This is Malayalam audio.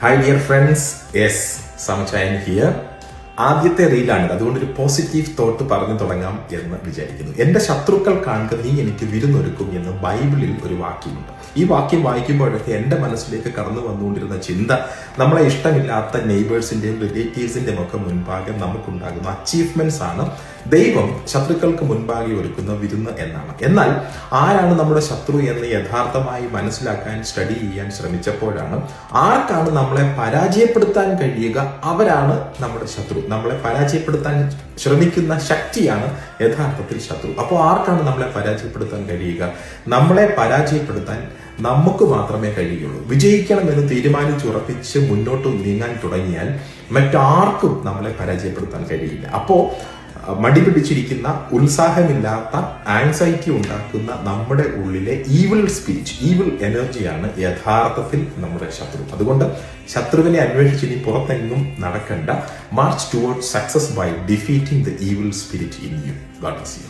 ഹായ് ഡിയർ ഫ്രണ്ട്സ്, യെസ് സമചായൻ ഹിയർ. ആദ്യത്തെ റീലാണിത്, അതുകൊണ്ട് ഒരു പോസിറ്റീവ് തോട്ട് പറഞ്ഞു തുടങ്ങാം എന്ന് വിചാരിക്കുന്നു. എന്റെ ശത്രുക്കൾ കാണുക നീ എനിക്ക് വിരുന്നൊരുക്കും എന്ന് ബൈബിളിൽ ഒരു വാക്യമുണ്ട്. ഈ വാക്യം വായിക്കുമ്പോഴൊക്കെ എൻ്റെ മനസ്സിലേക്ക് കടന്നു വന്നുകൊണ്ടിരുന്ന ചിന്ത, നമ്മളെ ഇഷ്ടമില്ലാത്ത നെയ്ബേഴ്സിന്റെയും റിലേറ്റീവ്സിന്റെയും ഒക്കെ മുൻപാകെ നമുക്കുണ്ടാകുന്ന അച്ചീവ്മെന്റ്സ് ആണ് ദൈവം ശത്രുക്കൾക്ക് മുൻപാകെ ഒരുക്കുന്ന വിരുന്ന് എന്നാണ്. എന്നാൽ ആരാണ് നമ്മുടെ ശത്രു എന്ന് യഥാർത്ഥമായി മനസ്സിലാക്കാൻ സ്റ്റഡി ചെയ്യാൻ ശ്രമിച്ചപ്പോഴാണ് ആർക്കാണ് നമ്മളെ പരാജയപ്പെടുത്താൻ കഴിയുക അവരാണ് നമ്മുടെ ശത്രു. നമ്മളെ പരാജയപ്പെടുത്താൻ ശ്രമിക്കുന്ന ശക്തിയാണ് യഥാർത്ഥത്തിൽ ശത്രു. അപ്പോൾ ആർക്കാണ് നമ്മളെ പരാജയപ്പെടുത്താൻ കഴിയുക? നമ്മളെ പരാജയപ്പെടുത്താൻ നമുക്ക് മാത്രമേ കഴിയുള്ളൂ. വിജയിക്കണമെന്ന് തീരുമാനിച്ചുറപ്പിച്ച് മുന്നോട്ട് നീങ്ങാൻ തുടങ്ങിയാൽ മറ്റാർക്കും നമ്മളെ പരാജയപ്പെടുത്താൻ കഴിയില്ല. അപ്പോൾ മടി പിടിച്ചിരിക്കുന്ന, ഉത്സാഹമില്ലാത്ത, ആൻസൈറ്റി ഉണ്ടാക്കുന്ന നമ്മുടെ ഉള്ളിലെ ഈവിൾ സ്പിരിറ്റ്, ഈവിൾ എനർജിയാണ് യഥാർത്ഥത്തിൽ നമ്മുടെ ശത്രു. അതുകൊണ്ട് ശത്രുവിനെ അന്വേഷിച്ച് ഇനി പുറത്തെങ്ങും നടക്കണ്ട. March towards success by defeating the evil spirit in you. God bless U.